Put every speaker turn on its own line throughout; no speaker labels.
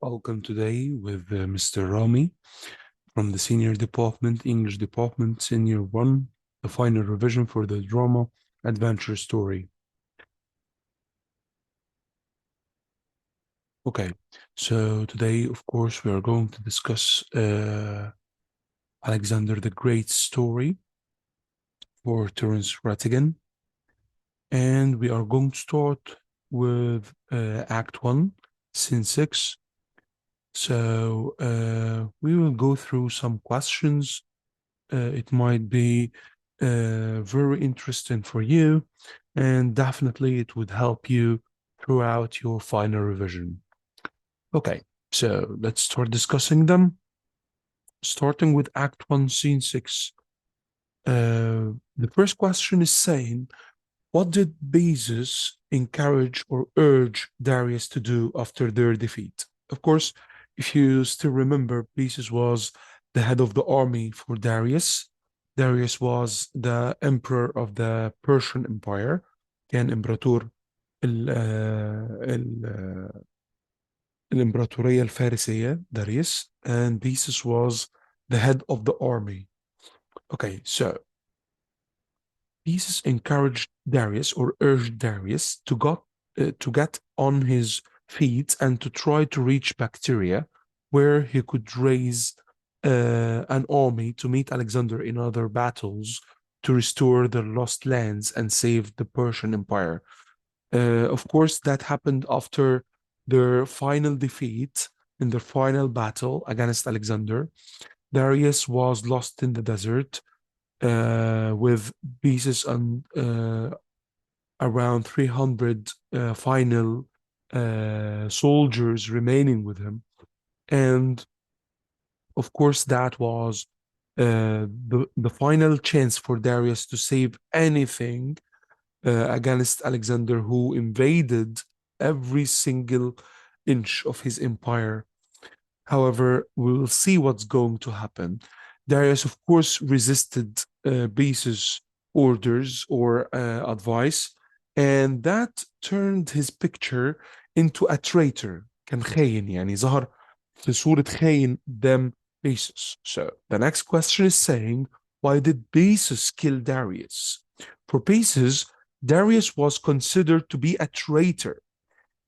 Welcome today with Mr. Rami from the Senior Department, English Department, Senior 1, the final revision for the drama Adventure Story. Okay, so today, of course, we are going to discuss Alexander the Great's story for Terence Rattigan. And we are going to start with Act 1, Scene 6. So we will go through some questions. It might be very interesting for you, and definitely it would help you throughout your final revision. Okay, so let's start discussing them. Starting with Act 1, Scene 6. The first question is saying, what did Bezos encourage or urge Darius to do after their defeat? Of course, if you still remember, Bezos was the head of the army for Darius. Darius was the emperor of the Persian Empire. كان إمبراطور الإمبراطورية الفارسية, Darius, and Bezos was the head of the army. Okay, so Bezos encouraged Darius or urged Darius to get on his feet and to try to reach Bactria, where he could raise an army to meet Alexander in other battles to restore the lost lands and save the Persian Empire. Of course, that happened after their final defeat in their final battle against Alexander. Darius was lost in the desert with Bezos and around 300 final soldiers remaining with him. And of course, that was the final chance for Darius to save anything against Alexander, who invaded every single inch of his empire. However, we'll see what's going to happen. Darius, of course, resisted Bezos' orders or advice, and that turned his picture into a traitor. كان خاين, يعني ظهر في صورة خاين قدام Bezos. So the next question is saying, why did Bezos kill Darius? For Bezos, Darius was considered to be a traitor.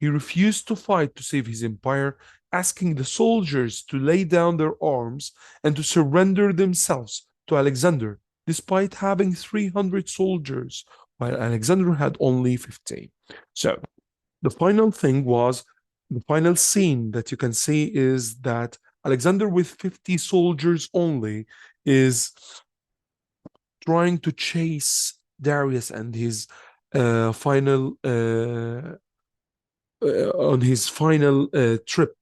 He refused to fight to save his empire, asking the soldiers to lay down their arms and to surrender themselves to Alexander, despite having 300 soldiers, while Alexander had only 50. So the final scene that you can see is that Alexander, with 50 soldiers only, is trying to chase Darius and his final on his final trip.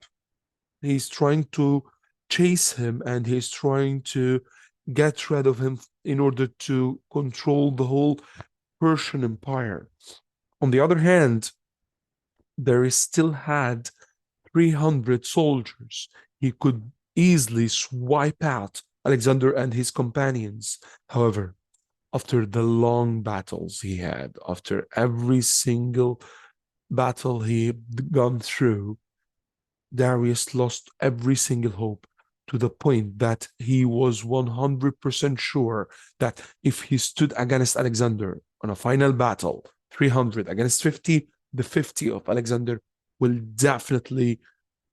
He's trying to chase him and he's trying to get rid of him in order to control the whole Persian Empire. On the other hand, Darius still had 300 soldiers. He could easily swipe out Alexander and his companions. However, after the long battles he had, after every single battle he gone through, Darius lost every single hope, to the point that he was 100% sure that if he stood against Alexander on a final battle, 300 against 50, the 50 of Alexander will definitely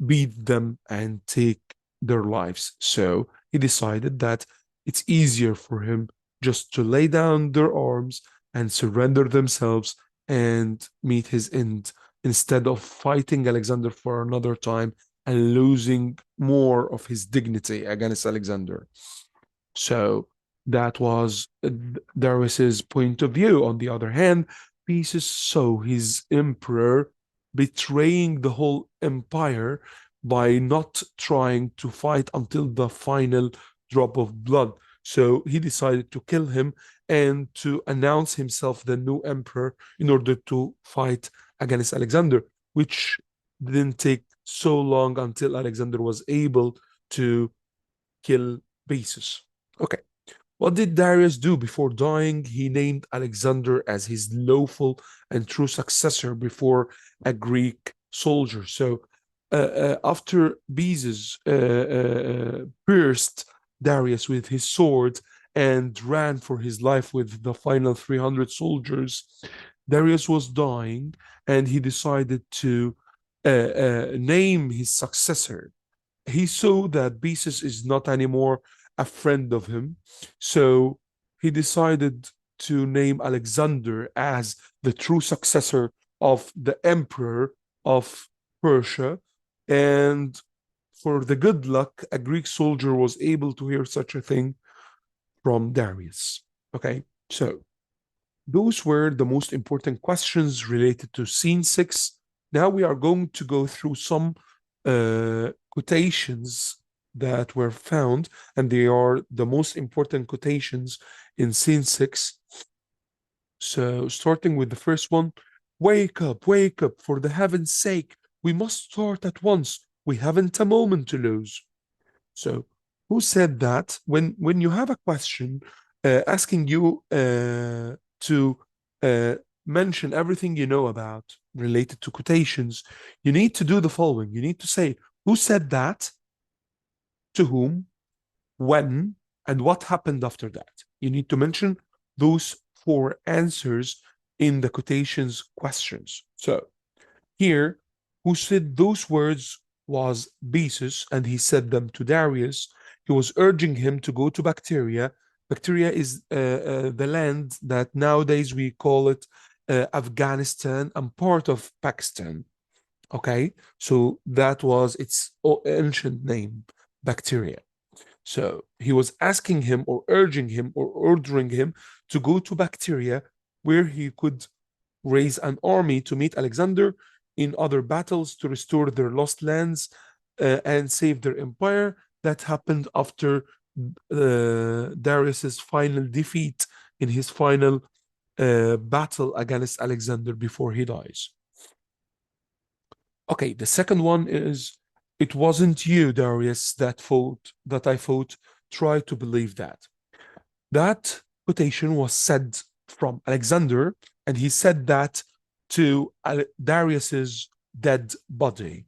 beat them and take their lives. So he decided that it's easier for him just to lay down their arms and surrender themselves and meet his end, instead of fighting Alexander for another time and losing more of his dignity against Alexander. So that was Darius's point of view. On the other hand, Bezos saw his emperor betraying the whole empire by not trying to fight until the final drop of blood. So he decided to kill him and to announce himself the new emperor in order to fight against Alexander, which didn't take so long until Alexander was able to kill Bezos. Okay. What did Darius do before dying? He named Alexander as his lawful and true successor before a Greek soldier. So after Bezus pierced Darius with his sword and ran for his life with the final 300 soldiers, Darius was dying, and he decided to name his successor. He saw that Bezus is not anymore a friend of him, so he decided to name Alexander as the true successor of the emperor of Persia. And for the good luck, a Greek soldier was able to hear such a thing from Darius. Okay, so those were the most important questions related to scene 6. Now we are going to go through some quotations that were found, and they are the most important quotations in scene 6. So, starting with the first one, wake up, for the heaven's sake. We must start at once. We haven't a moment to lose. So, who said that? When you have a question asking you to mention everything you know about related to quotations, you need to do the following. You need to say, who said that, to whom, when, and what happened after that. You need to mention those 4 answers in the quotations questions. So here, who said those words was Besus, and he said them to Darius. He was urging him to go to Bactria. Bactria is the land that nowadays we call it Afghanistan and part of Pakistan. Okay, so that was its ancient name, Bactria. So he was asking him or urging him or ordering him to go to Bactria, where he could raise an army to meet Alexander in other battles to restore their lost lands and save their empire. That happened after Darius's final defeat in his final battle against Alexander before he dies. Okay, the second one is, it wasn't you, Darius, that I fought. Try to believe that. That quotation was said from Alexander, and he said that to Darius's dead body.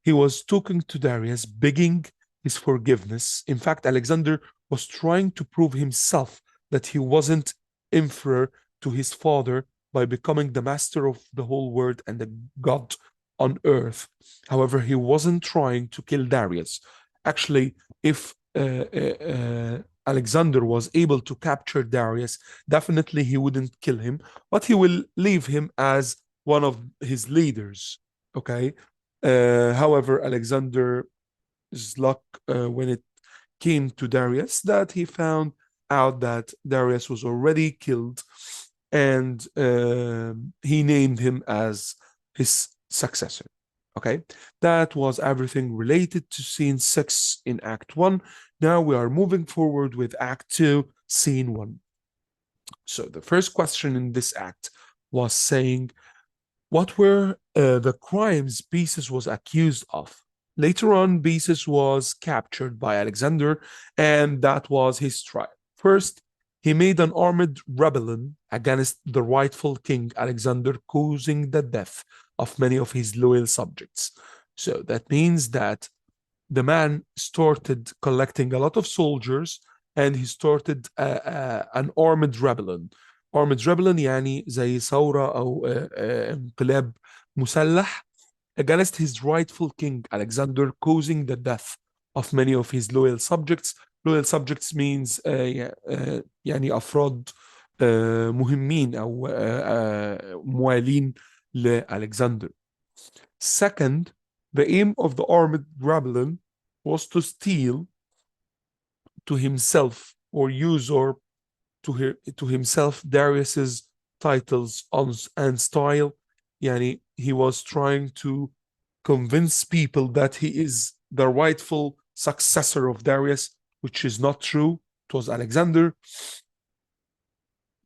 He was talking to Darius, begging his forgiveness. In fact, Alexander was trying to prove himself that he wasn't inferior to his father by becoming the master of the whole world and the god on earth. However, he wasn't trying to kill Darius. Actually, if Alexander was able to capture Darius, definitely he wouldn't kill him, but he will leave him as one of his leaders. Okay. However, Alexander's luck when it came to Darius, that he found out that Darius was already killed, and he named him as his successor. Okay, that was everything related to scene 6 in Act 1. Now we are moving forward with Act 2, scene 1. So the first question in this act was saying, what were the crimes Besus was accused of? Later on, Besus was captured by Alexander, and that was his trial. First, he made an armed rebellion against the rightful king Alexander, causing the death of many of his loyal subjects. So that means that the man started collecting a lot of soldiers, and he started an armed rebellion. armed rebellion يعني زي ثورة أو انقلاب مسلح against his rightful king Alexander, causing the death of many of his loyal subjects. Loyal subjects means يعني أفراد مهمين أو موالين لألكسندر. Second, the aim of the armed rebellion was to steal to himself or usurp to himself Darius's titles and style. Yani he was trying to convince people that he is the rightful successor of Darius, which is not true. It was Alexander.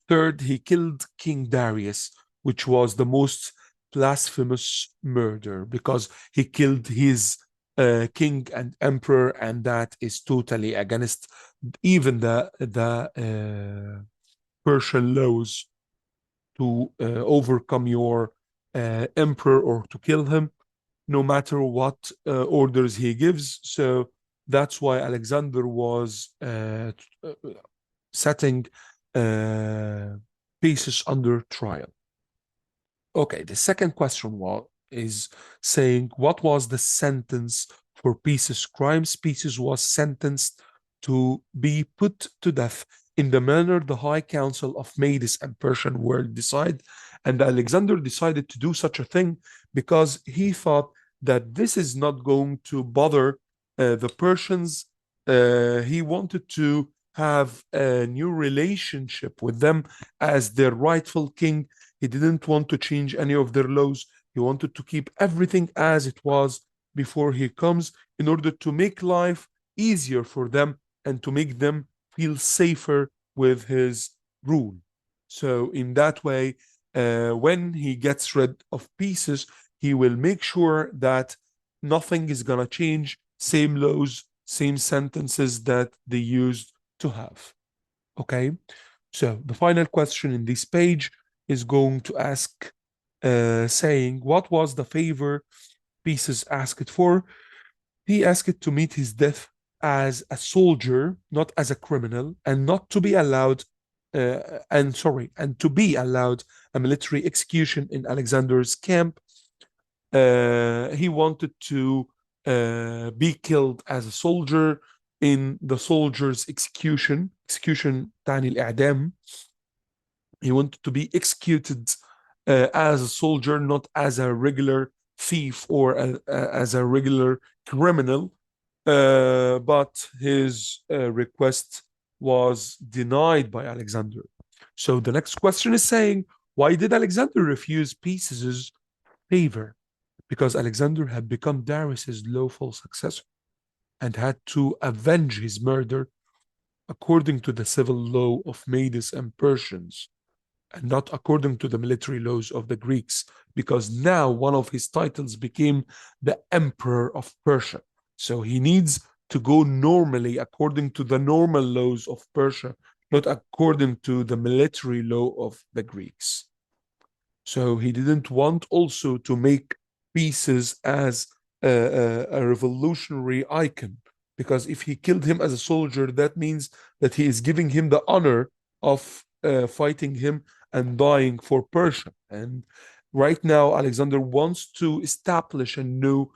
Third, he killed King Darius, which was the most blasphemous murder because he killed his king and emperor, and that is totally against even the Persian laws to overcome your emperor or to kill him. no matter what orders he gives. So that's why Alexander was setting Theseus under trial. Okay, the second question is saying, what was the sentence for Theseus' crimes? Theseus was sentenced to be put to death in the manner the High Council of Medes and Persian world decide. And Alexander decided to do such a thing because he thought that this is not going to bother the Persians. He wanted to have a new relationship with them as their rightful king. He didn't want to change any of their laws. He wanted to keep everything as it was before he comes in order to make life easier for them and to make them feel safer with his rule. So in that way, when he gets rid of Theseus, he will make sure that nothing is going to change, same laws, same sentences that they used to have. Okay, so the final question in this page is going to ask, saying, what was the favor Theseus asked for? He asked to meet his death as a soldier, not as a criminal, and not to be allowed, and to be allowed a military execution in Alexander's camp. He wanted to be killed as a soldier in the soldier's execution تعني الإعدام. He wanted to be executed as a soldier, not as a regular thief or as a regular criminal. But his request was denied by Alexander. So the next question is saying, why did Alexander refuse Theseus's favor? Because Alexander had become Darius's lawful successor and had to avenge his murder according to the civil law of Medes and Persians, and not according to the military laws of the Greeks, because now one of his titles became the Emperor of Persia. So he needs to go normally according to the normal laws of Persia, not according to the military law of the Greeks. So he didn't want also to make Theseus as a revolutionary icon, because if he killed him as a soldier, that means that he is giving him the honor of fighting him and dying for Persia. And right now, Alexander wants to establish a new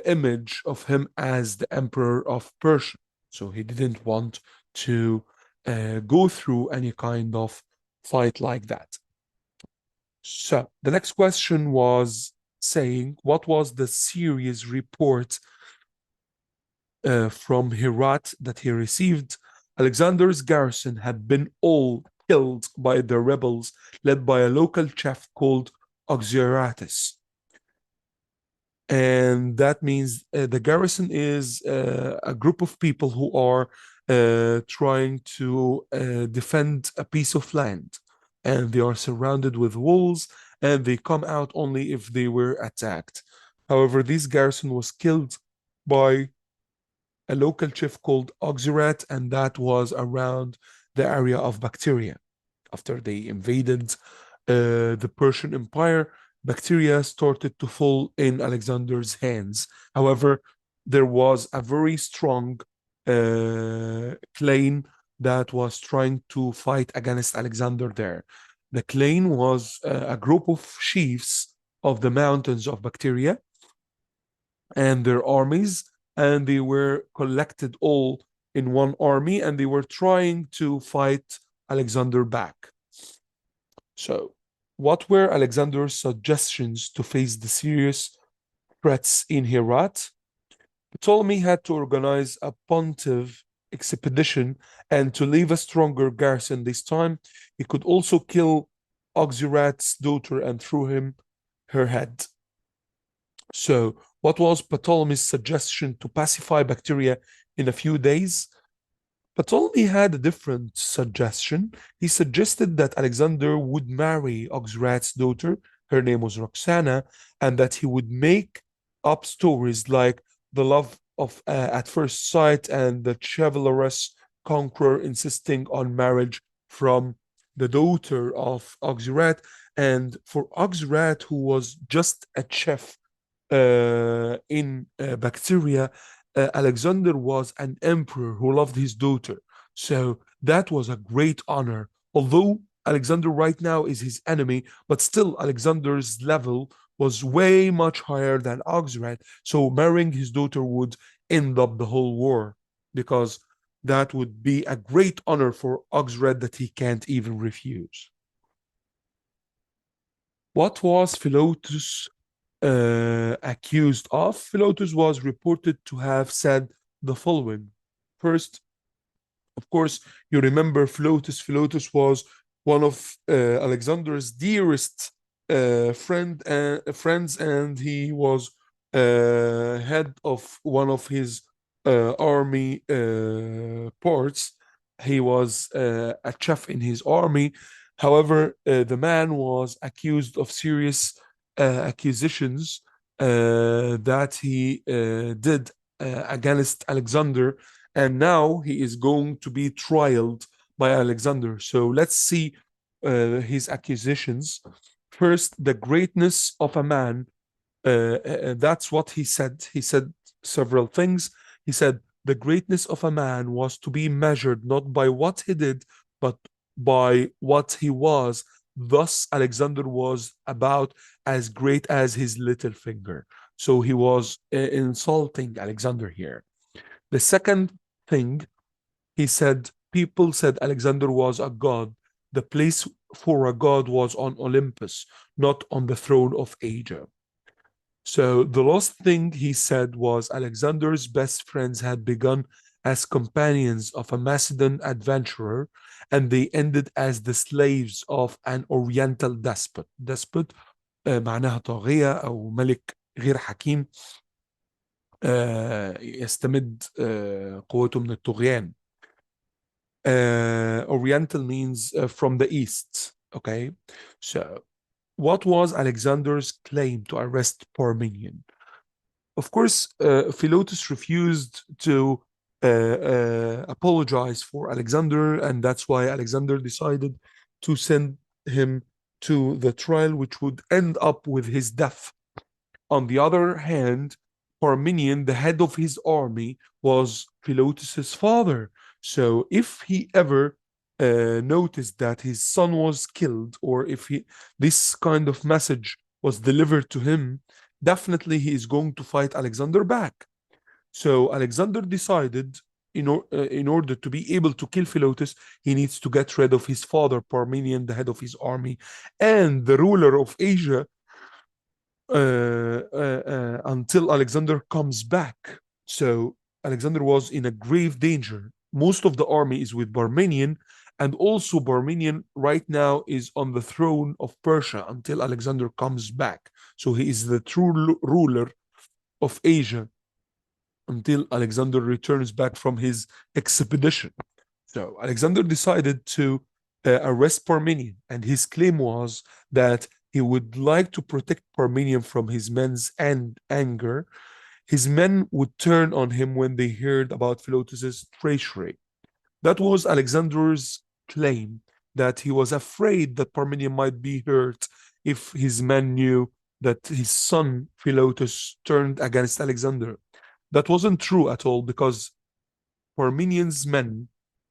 image of him as the emperor of Persia. So he didn't want to go through any kind of fight like that. So the next question was saying, what was the serious report from Herat that he received? Alexander's garrison had been all killed by the rebels led by a local chief called Oxyrates. And that means the garrison is a group of people who are trying to defend a piece of land. And they are surrounded with walls, and they come out only if they were attacked. However, this garrison was killed by a local chief called Oxyrat, and that was around the area of Bactria. After they invaded the Persian Empire, Bactria started to fall in Alexander's hands. However, there was a very strong clan that was trying to fight against Alexander there. The clan was a group of chiefs of the mountains of Bactria and their armies, and they were collected all in one army, and they were trying to fight Alexander back. So, what were Alexander's suggestions to face the serious threats in Herat? Ptolemy had to organize a pontiff expedition and to leave a stronger garrison this time. He could also kill Oxyrat's daughter and throw him her head. So, what was Ptolemy's suggestion to pacify Bactria in a few days? Ptolemy had a different suggestion. He suggested that Alexander would marry Oxyrat's daughter, her name was Roxana, and that he would make up stories like the love of at first sight and the chivalrous conqueror insisting on marriage from the daughter of Oxyrat. And for Oxyrat, who was just a chief in Bactria, Alexander was an emperor who loved his daughter. So that was a great honor. Although Alexander right now is his enemy, but still Alexander's level was way much higher than Oxred. So marrying his daughter would end up the whole war because that would be a great honor for Oxred that he can't even refuse. What was Philotas accused of? Philotas was reported to have said the following. First, of course, you remember Philotas. Philotas was one of Alexander's dearest friends, and he was head of one of his army parts. He was a chief in his army. However, the man was accused of serious accusations that he did against Alexander, and now he is going to be trialed by Alexander. So let's see his accusations. First, the greatness of a man. That's what he said. He said several things. He said, the greatness of a man was to be measured not by what he did, but by what he was. Thus, Alexander was about as great as his little finger. So he was insulting Alexander here. The second thing, he said, people said Alexander was a god. The place for a god was on Olympus, not on the throne of Asia. So the last thing he said was Alexander's best friends had begun as companions of a Macedon adventurer, and they ended as the slaves of an Oriental despot. Despot معناها طاغية أو ملك غير حكيم يستمد قوته من الطغيان. Oriental means from the east. Okay, so what was Alexander's claim to arrest Parmenion? Of course, Philotas refused to apologize for Alexander, and that's why Alexander decided to send him to the trial, which would end up with his death. On the other hand, Parmenion, the head of his army, was Philotas's father. So if he ever noticed that his son was killed, or if this kind of message was delivered to him, definitely he is going to fight Alexander back. So Alexander decided in order to be able to kill Philotas, he needs to get rid of his father, Parmenion, the head of his army, and the ruler of Asia, until Alexander comes back. So Alexander was in a grave danger. Most of the army is with Parmenion, and also Parmenion right now is on the throne of Persia until Alexander comes back. So he is the true ruler of Asia until Alexander returns back from his expedition. So Alexander decided to arrest Parmenion, and his claim was that he would like to protect Parmenion from his men's anger. His men would turn on him when they heard about Philotas's treachery. That was Alexander's claim, that he was afraid that Parmenion might be hurt if his men knew that his son Philotas turned against Alexander. That wasn't true at all, because Parmenion's men,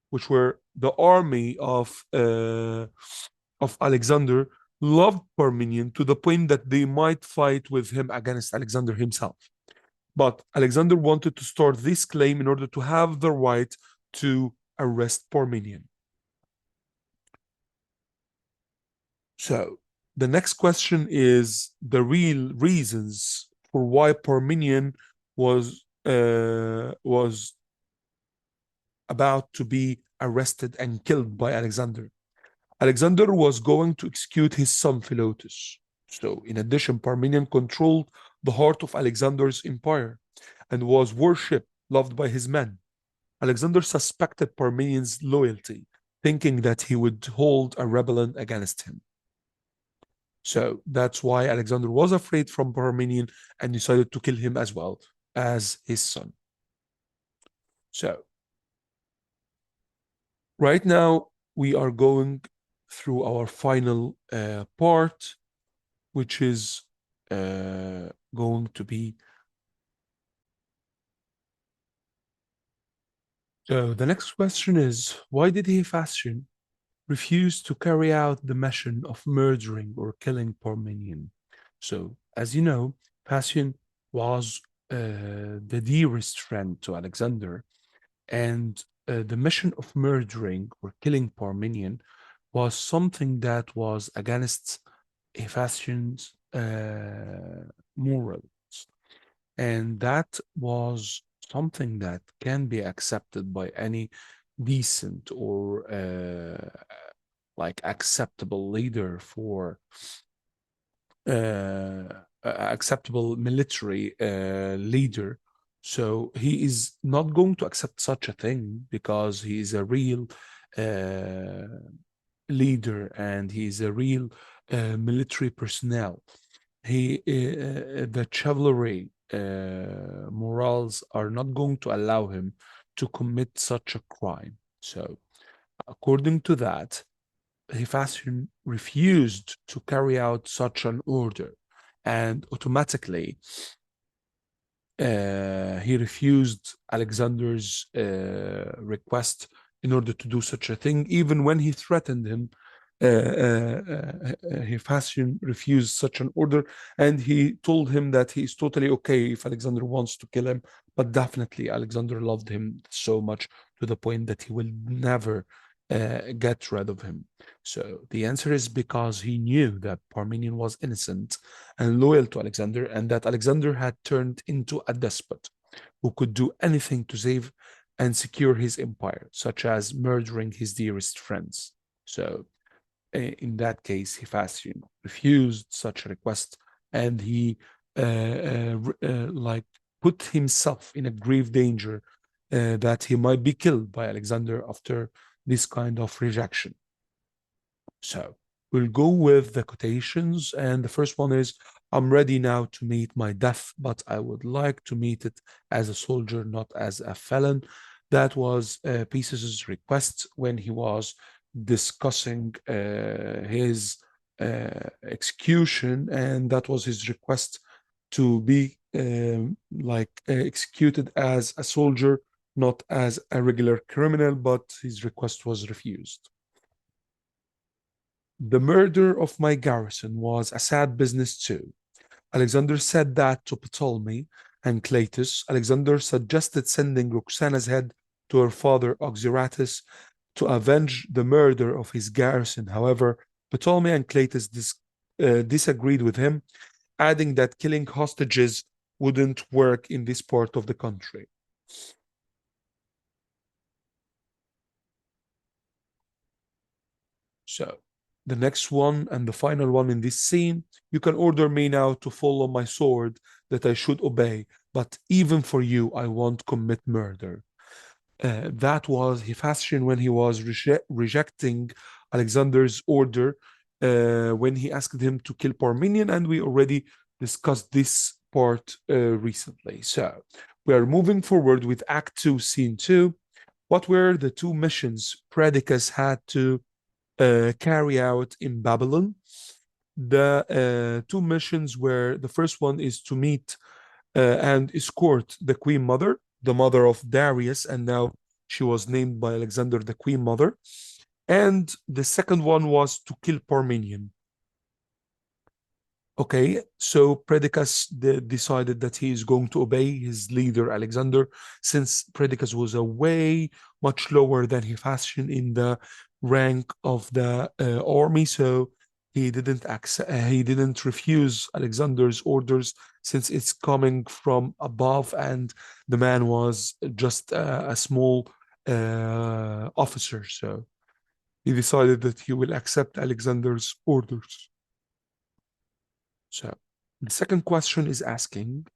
which were the army of Alexander, loved Parmenion to the point that they might fight with him against Alexander himself. But Alexander wanted to start this claim in order to have the right to arrest Parmenion. So the next question is the real reasons for why Parmenion was about to be arrested and killed by Alexander. Alexander was going to execute his son Philotas. So in addition, Parmenion controlled the heart of Alexander's empire and was worshipped, loved by his men. Alexander suspected Parmenion's loyalty, thinking that he would hold a rebellion against him. So that's why Alexander was afraid from Parmenion and decided to kill him as well as his son. So right now we are going through our final part, which is going to be. So the next question is, why did Hephaestion refuse to carry out the mission of murdering or killing Parmenion? So, as you know, Hephaestion was the dearest friend to Alexander, and the mission of murdering or killing Parmenion was something that was against Hephaestion's morals. And that was something that can be accepted by any decent or like acceptable leader for acceptable military leader. So he is not going to accept such a thing because he is a real uh, leader and he is a real military personnel. The chivalry morals are not going to allow him to commit such a crime. So, according to that, Hephaestion refused to carry out such an order, and automatically he refused Alexander's request in order to do such a thing. Even when he threatened him, Hephaestion refused such an order, and he told him that he is totally okay if Alexander wants to kill him, but definitely Alexander loved him so much to the point that he will never get rid of him. So the answer is because he knew that Parmenion was innocent and loyal to Alexander, and that Alexander had turned into a despot who could do anything to save and secure his empire, such as murdering his dearest friends. So, in that case, Hephaestion refused such a request, and he like put himself in a grave danger that he might be killed by Alexander after this kind of rejection. So we'll go with the quotations. And the first one is, I'm ready now to meet my death, but I would like to meet it as a soldier, not as a felon. That was Theseus's request when he was discussing his execution, and that was his request to be executed as a soldier, not as a regular criminal, but his request was refused. The murder of my garrison was a sad business too. Alexander said that to Ptolemy and Cleitus. Alexander suggested sending Roxana's head to her father Oxyratus to avenge the murder of his garrison. However, Ptolemy and Cleitus disagreed with him, adding that killing hostages wouldn't work in this part of the country. So, the next one and the final one in this scene, you can order me now to follow my sword that I should obey, but even for you, I won't commit murder. That was Hephaestion when he was rejecting Alexander's order when he asked him to kill Parmenion, and we already discussed this part recently. So we are moving forward with Act 2, Scene 2. What were the two missions Perdiccas had to carry out in Babylon? The two missions were, the first one is to meet and escort the Queen Mother, the mother of Darius, and now she was named by Alexander the Queen Mother. And the second one was to kill Parmenion. Okay, so Perdiccas decided that he is going to obey his leader Alexander, since Perdiccas was a way much lower than Hephaestion in the rank of the army. So he didn't refuse Alexander's orders, since it's coming from above, and the man was just a small officer. So he decided that he will accept Alexander's orders. So the second question is asking,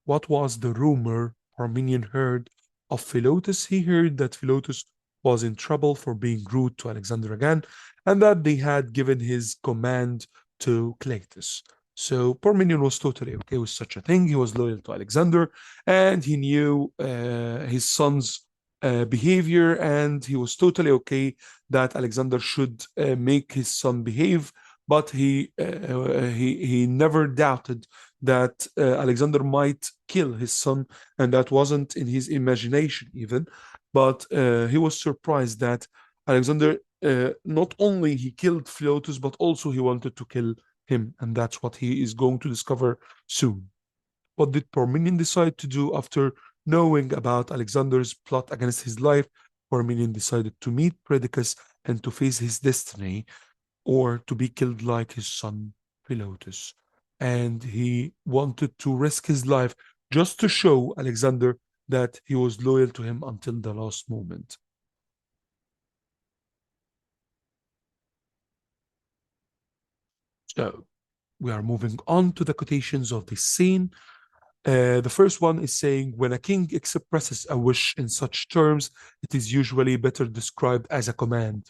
what was the rumor Parmenion heard of Philotas? He heard that Philotas was in trouble for being rude to Alexander again, and that they had given his command to Cleitus. So Parmenion was totally okay with such a thing. He was loyal to Alexander, and he knew his son's behavior, and he was totally okay that Alexander should make his son behave but he never doubted that Alexander might kill his son, and that wasn't in his imagination even. But he was surprised that Alexander not only he killed Philotas, but also he wanted to kill him, and that's what he is going to discover soon. What did Parmenion decide to do after knowing about Alexander's plot against his life? Parmenion decided to meet Perdiccas and to face his destiny, or to be killed like his son Philotas. And he wanted to risk his life just to show Alexander that he was loyal to him until the last moment. So we are moving on to the quotations of this scene. The first one is saying, when a king expresses a wish in such terms, it is usually better described as a command.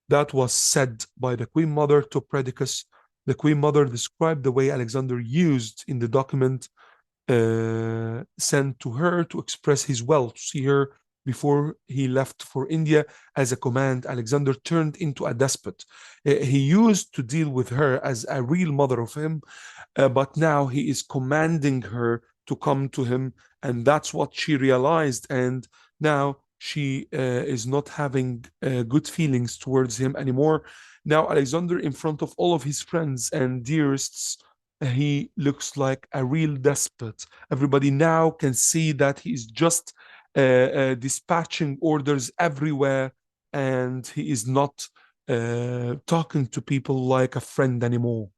That was said by the Queen Mother to Perdiccas. The Queen Mother described the way Alexander used in the document sent to her to express his will to see her before he left for India as a command. Alexander turned into a despot. He used to deal with her as a real mother of him, but now he is commanding her to come to him, and that's what she realized. And now she is not having good feelings towards him anymore. Now, Alexander, in front of all of his friends and dearests, he looks like a real despot. Everybody now can see that he is just dispatching orders everywhere, and he is not talking to people like a friend anymore.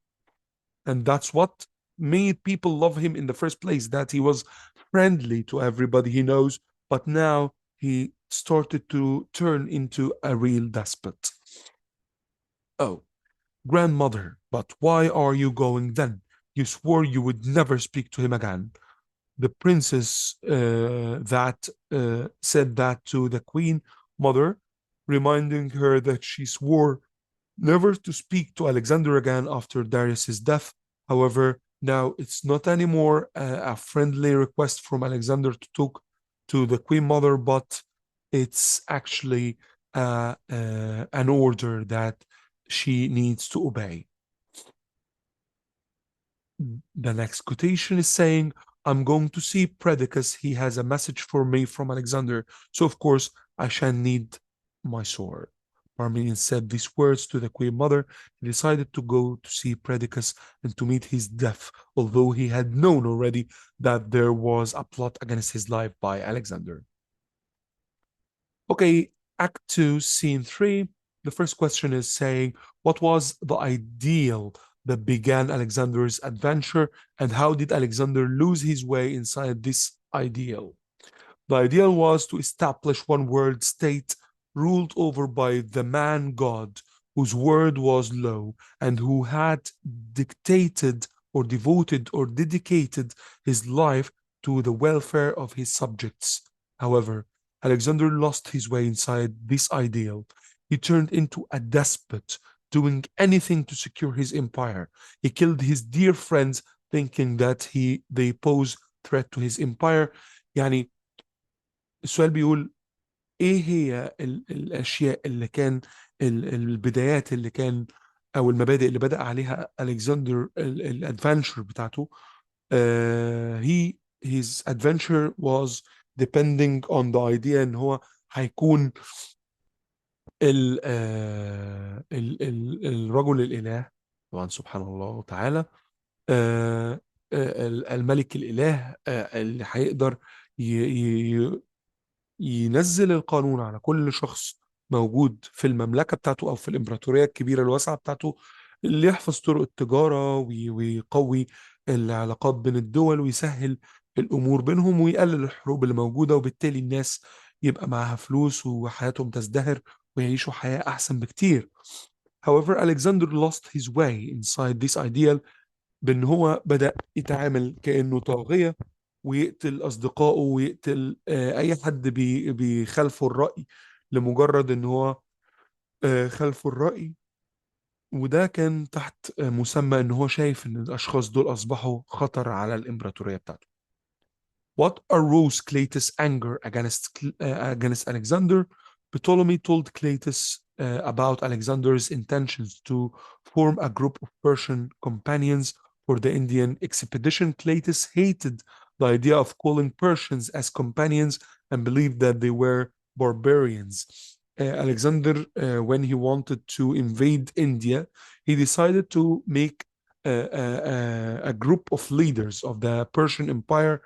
And that's what made people love him in the first place, that he was friendly to everybody he knows, but now he started to turn into a real despot. Oh, grandmother, but why are you going then? You swore you would never speak to him again. The princess that said that to the queen mother, reminding her that she swore never to speak to Alexander again after Darius's death. However, now it's not anymore a friendly request from Alexander to talk to the Queen Mother, but it's actually an order that she needs to obey. The next quotation is saying, I'm going to see Perdiccas. He has a message for me from Alexander. So, of course, I shall need my sword. Parmenion said these words to the Queen Mother. He decided to go to see Perdiccas and to meet his death, although he had known already that there was a plot against his life by Alexander. Okay, Act 2, Scene 3. The first question is saying, what was the ideal that began Alexander's adventure, and how did Alexander lose his way inside this ideal? The ideal was to establish one world state ruled over by the man God, whose word was law, and who had dictated or devoted or dedicated his life to the welfare of his subjects. However, Alexander lost his way inside this ideal. He turned into a despot, doing anything to secure his empire. He killed his dear friends, thinking that they pose threat to his empire. يعني السؤال بيقول ايه هي الاشياء اللي كان البدايات اللي كان او المبادئ اللي بدأ عليها الكسندر الادفنتشر بتاعته. his adventure was depending on the idea ان هو هيكون الرجل الاله، طبعا سبحان الله تعالى، الملك الاله اللي هيقدر ينزل القانون على كل شخص موجود في المملكة بتاعته أو في الإمبراطورية الكبيرة الواسعة بتاعته، اللي يحفظ طرق التجارة ويقوي العلاقات بين الدول ويسهل الأمور بينهم ويقلل الحروب اللي موجودة، وبالتالي الناس يبقى معاها فلوس وحياتهم تزدهر ويعيشوا حياة أحسن بكتير. However, Alexander lost his way inside this ideal بأن هو بدأ يتعامل كأنه طاغية، ويقتل أصدقائه ويقتل أي حد بيخالفه الرأي لمجرد أن هو خالفه الرأي. وده كان تحت مسمى أن هو شايف أن الأشخاص دول أصبحوا خطر على الإمبراطورية بتاعته. What arose Cleitus' anger against Alexander? Ptolemy told Cleitus about Alexander's intentions to form a group of Persian companions for the Indian expedition, Cleitus hated the idea of calling Persians as companions and believed that they were barbarians. Alexander, when he wanted to invade India, he decided to make a group of leaders of the Persian Empire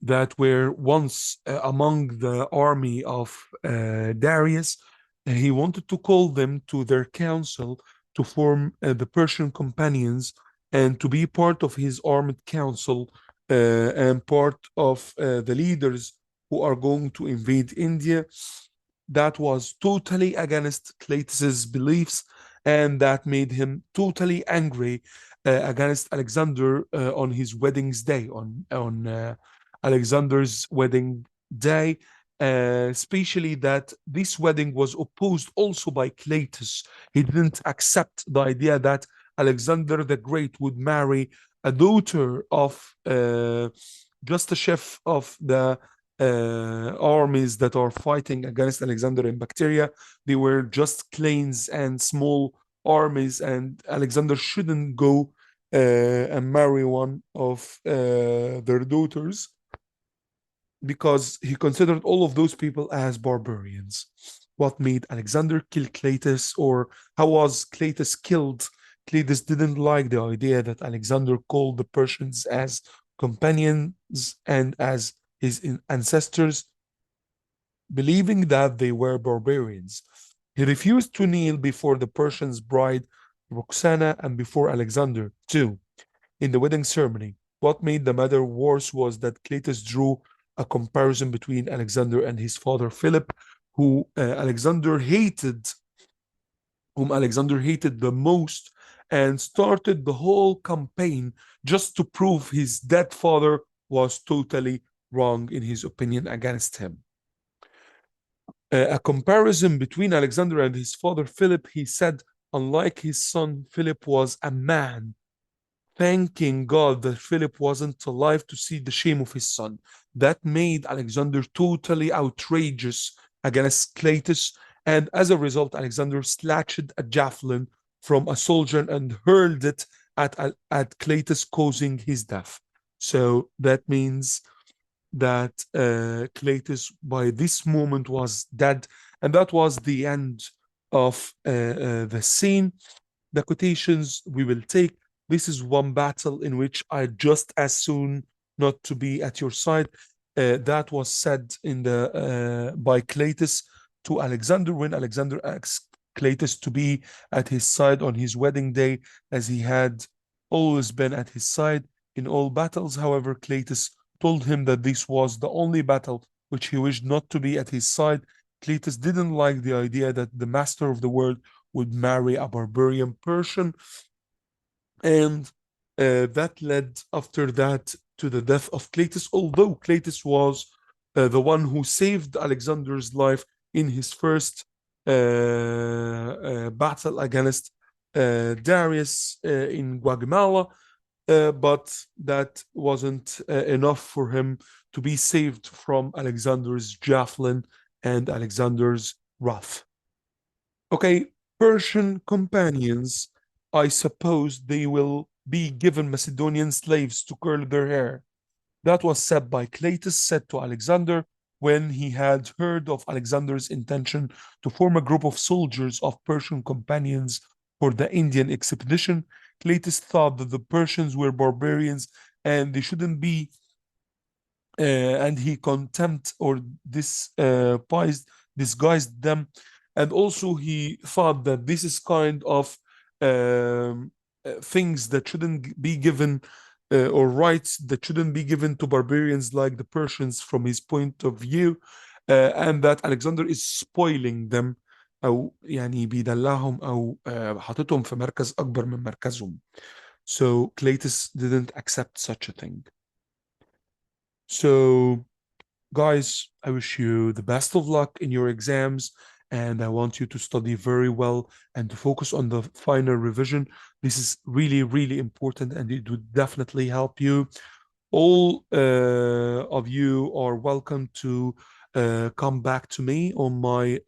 that were once among the army of Darius. He wanted to call them to their council to form the Persian companions and to be part of his armed council and part of the leaders who are going to invade India. That was totally against Cleitus's beliefs, and that made him totally angry against Alexander on his wedding's day, on Alexander's wedding day, especially that this wedding was opposed also by Cleitus. He didn't accept the idea that Alexander the Great would marry a daughter of just a chef of the armies that are fighting against Alexander in Bactria. They were just clans and small armies, and Alexander shouldn't go and marry one of their daughters because he considered all of those people as barbarians. What made Alexander kill Cleitus, or how was Cleitus killed? Cleitus didn't like the idea that Alexander called the Persians as companions and as his ancestors, believing that they were barbarians. He refused to kneel before the Persian's bride, Roxana, and before Alexander, too, in the wedding ceremony. What made the matter worse was that Cleitus drew a comparison between Alexander and his father Philip, whom Alexander hated the most, and started the whole campaign just to prove his dead father was totally wrong in his opinion against him. A comparison between Alexander and his father Philip, he said, unlike his son, Philip was a man, thanking God that Philip wasn't alive to see the shame of his son. That made Alexander totally outrageous against Cleitus, and as a result, Alexander snatched a javelin from a soldier and hurled it at Cleitus, causing his death. So that means that Cleitus by this moment was dead, and that was the end of the scene. The quotations we will take: this is one battle in which I just as soon not to be at your side. That was said in the by Cleitus to Alexander when Alexander asked Cleitus to be at his side on his wedding day, as he had always been at his side in all battles. However, Cleitus told him that this was the only battle which he wished not to be at his side. Cleitus didn't like the idea that the master of the world would marry a barbarian Persian, and that led after that to the death of Cleitus, although Cleitus was the one who saved Alexander's life in his first battle against Darius in Guatemala. But that wasn't enough for him to be saved from Alexander's javelin and Alexander's wrath. Okay, Persian companions, I suppose they will be given Macedonian slaves to curl their hair. That was said by Cleitus, said to Alexander when he had heard of Alexander's intention to form a group of soldiers of Persian companions for the Indian expedition. Cleitus thought that the Persians were barbarians and they shouldn't be, and he contempt or disguised them. And also he thought that this is kind of things that shouldn't be given or rights that shouldn't be given to barbarians like the Persians from his point of view, and that Alexander is spoiling them أو يعني بيدلعهم أو حاططهم في مركز أكبر من مركزهم. So Cleitus didn't accept such a thing. So guys, I wish you the best of luck in your exams, and I want you to study very well and to focus on the final revision. This is really, really important, and it would definitely help you. All of you are welcome to come back to me on my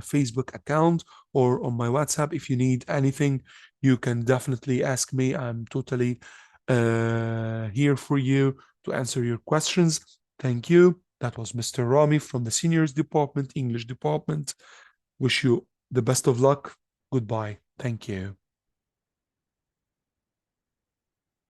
Facebook account or on my WhatsApp. If you need anything, you can definitely ask me. I'm totally here for you to answer your questions. Thank you. That was Mr. Rami from the Seniors Department, English Department. Wish you the best of luck. Goodbye. Thank you.